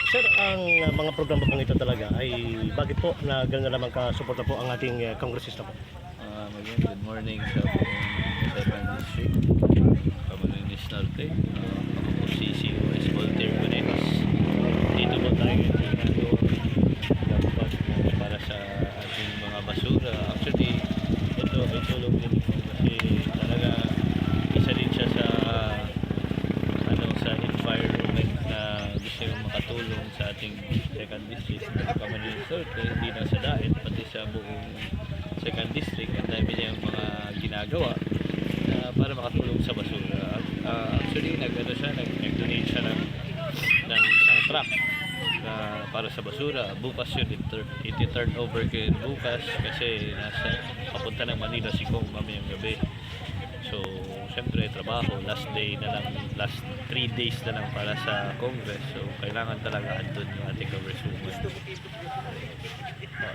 Sir, ang mga programa pong ito talaga ay bakit po na gano'n na lamang ka-suporta po ang ating kongresista po? Again, good morning sa buong Seven District, Camarines Norte. Ako po si COS Voltaire Conejas. Dito po tayo ginagawa dapat para sa ating mga basura. Actually, ito ay tulong din po kasi talaga isa din siya sa sa environment na gusto yung makatulong sa ating second district ng Camarines Norte, hindi na sa Daet, pati sa buong second district. Ang dami niyang mga ginagawa para makatulong sa basura. Actually, nag-donate siya ng isang truck para sa basura. Bukas yun, iti-turn over ko yun bukas kasi papunta ng Manila si Kong mamayang gabi. So, syempre, trabaho, last 3 days na lang para sa Congress. So, kailangan talaga andun yung ating congresswoman.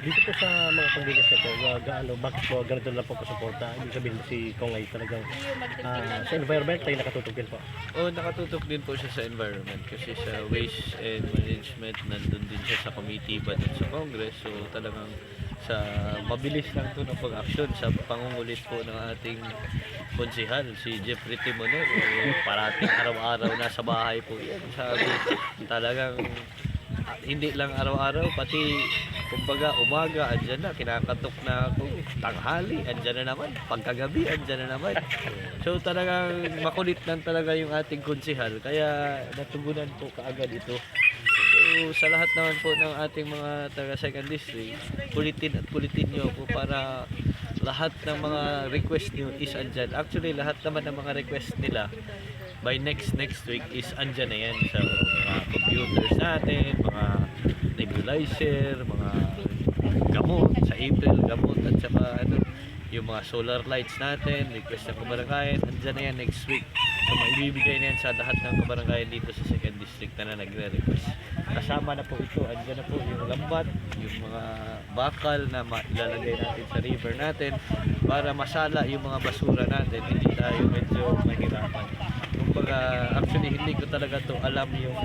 Dito po sa mga pagdilas na po, bakit po ganito na po kasuporta? Ibig sabihin si Kong ay talagang sa environment ay nakatutok din po. Nakatutok din po siya sa environment kasi sa waste and management nandun din siya sa committee ba dun sa Congress. So, talagang sa mabilis lang ito ng pag-action sa pangungulit po ng ating konsihal, si Jeffrey Timoner. Parating araw-araw nasa bahay po yan. Sabi, talagang hindi lang araw-araw, pati kumbaga umaga, andyan na, kinakatok na ako, tanghali, andyan na naman, pagkagabi, andyan na naman. So talagang makulit lang talaga yung ating konsihal, kaya natugunan po kaagad ito. So sa lahat naman po ng ating mga taga second district, kulitin nyo po para lahat ng mga request nyo is andyan. Actually, lahat naman ng mga request nila by next week is andyan na yan sa mga computers natin, mga nebulizer, mga gamot sa April, gamot at saka yung mga solar lights natin, request ng kabaranggayan, andyan na yan next week. So maibibigay na yan sa lahat ng kabaranggayan dito sa second district na nagre-request. Kasama na po ito, andyan na po yung lambat, yung mga bakal na ilalagay natin sa river natin para masala yung mga basura natin, hindi tayo medyo mahirapan. Kumbaga, actually hindi ko talaga to alam yung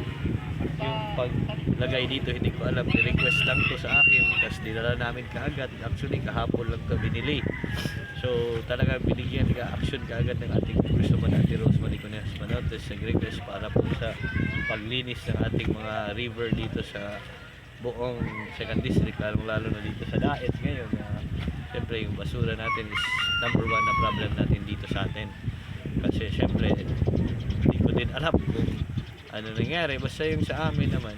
paglagay dito, hindi ko alam, i-request lang to sa akin kasi dinala namin kaagad. Actually kahapon lang to binili. So talaga binigyan action kaagad ng ating congresswoman natin Rosemary Conejas Manotes, nag-request para po sa paglinis ng ating mga river dito sa buong second district, lalo na dito sa Daet ngayon. Siyempre yung basura natin is number 1 na problem natin dito sa atin kasi siyempre hindi ko din alam kung ano nangyari. Basta yung sa amin naman,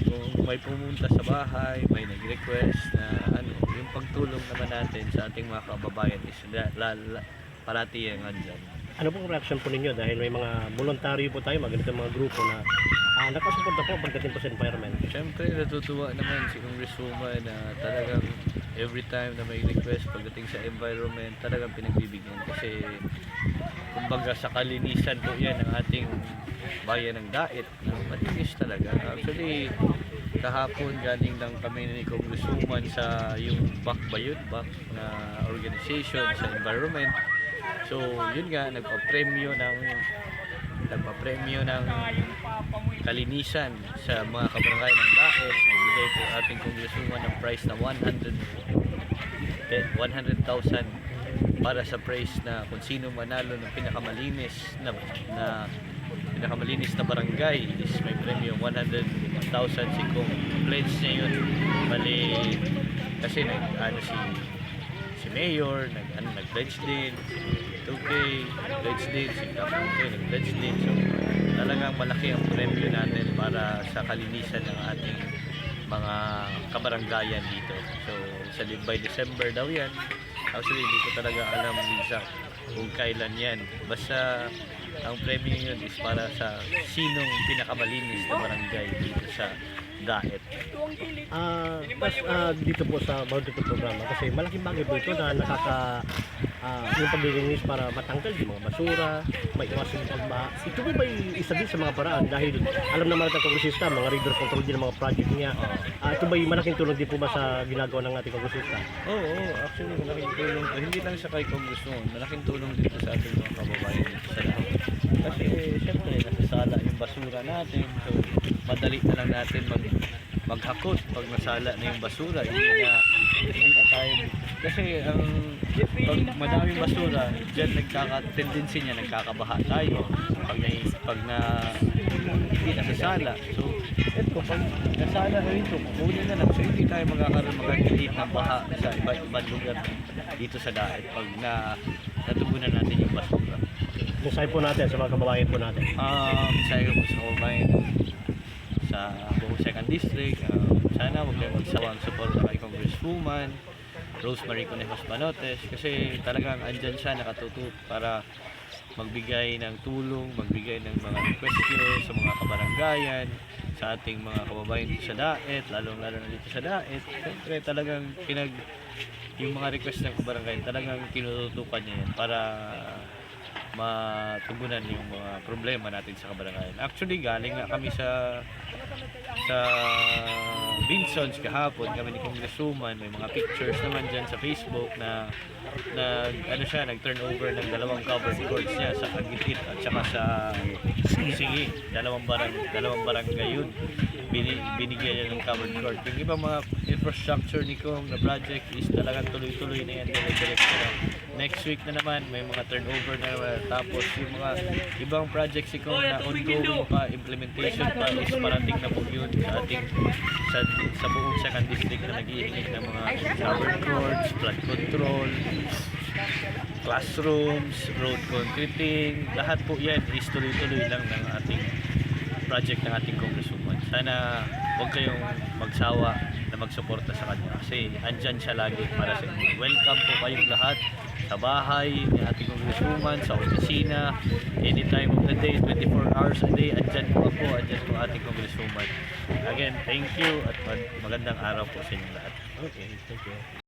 kung may pumunta sa bahay, may nag-request na yung pagtulong naman natin sa ating mga kababayan is parati yung andyan. Ano pong reaction po ninyo dahil may mga voluntaryo po tayo, ganito mga grupo na nakasuporta po pagdating po sa environment? Siyempre natutuwa naman si Congresswoman na talagang every time na may request pagdating sa environment, talagang pinagbibigyan kasi kumbaga sa kalinisan po yan ng ating bayan ng Daet na matinis talaga. Actually kahapon galing lang kami ni Congresswoman sa yung BAC na organization sa environment. So yun nga, nagpa-premyo ng kalinisan sa mga kabarangay ng Daet. Nagbigay po ating Congresswoman ng prize na 100,000 para sa prize na kung sino manalo ng pinakamalinis na barangay is may premyo 100,000. Si Kong pledge niya yun, bali kasi si Mayor nag-pledge din, nag-pledge din, si Kapuke nag-pledge din. So talagang malaki ang premyo natin para sa kalinisan ng ating mga kabaranggayan dito. So by December daw yan. Actually hindi ko talaga alam exact kung kailan yan, basta ang premyo yun is para sa sinong pinakamalinis na barangay dito sa Daet. Dito po sa bawat ito programa kasi malaking bagay po ito na yung paglilinis para matanggal yung mga basura, may iwasan yung pagbaha. Ito po ba isa din sa mga paraan dahil alam naman natin kongresista, mga river control din ang mga project niya. Ito ba malaking tulong din po ba sa ginagawa ng ating kongresista? Oo, actually malaking tulong to. Hindi lang sa kay Congresswoman, malaking tulong dito sa ating mga kababayan dito sa lahat. Kasi syempre nasa nasasala yung basura natin. So, madali na lang natin maghakot pag nasala na yung basura. Hindi na tayo. Kasi pag madaming basura, dyan tendency niya, nagkakabaha tayo. Hindi nasasala. So, eto, pag nasala na rito, kukunin na lang. So, hindi tayo magkakaroon ng baha sa iba't lugar dito sa daet pag natugunan natin yung basura. Mensahe po natin sa mga kababayan po natin. Mensahe ko po sa kababayan sa buong 2nd District. Sana huwag kayong magsawang support kay Congresswoman Rosemary Conejos Banotes kasi talagang andyan siya nakatutok para magbigay ng tulong, magbigay ng mga request sa mga kabaranggayan, sa ating mga kababayan dito sa daet, lalong-lalo na dito sa daet. Siyempre talagang yung mga request ng kabaranggayan, talagang tinututukan niya yan para matugunan yung mga problema natin sa kabaranggayan. Actually, galing nga kami sa Vinsons kahapon, kami ni Congresswoman, may mga pictures naman dyan sa Facebook na nag-turnover ng 2 covered courts niya sa Kagitit at saka sa Singi, dalawang barangay yun. Binigyan niya ng covered court. Yung ibang mga infrastructure ni Kong na project is talagang tuloy-tuloy na yan, dire-diretso na. Next week na naman may mga turnover na naman. Tapos yung mga ibang projects si Kong na ongoing pa, implementation pa is parating na po yun sa ating sa buong 2nd District na nag-iingit ng mga covered courts, flood control, classrooms, road concreting, lahat po yan is tuloy-tuloy lang ng ating project ng ating Congresswoman. Sana huwag kayong magsawa na magsuporta sa kanya kasi andyan siya lagi para sa inyo. Welcome po kayong lahat sa bahay ni ating Congresswoman, sa opisina, anytime of the day, 24 hours a day, andyan po ating Congresswoman. Again, thank you at magandang araw po sa inyo lahat. Okay, thank you.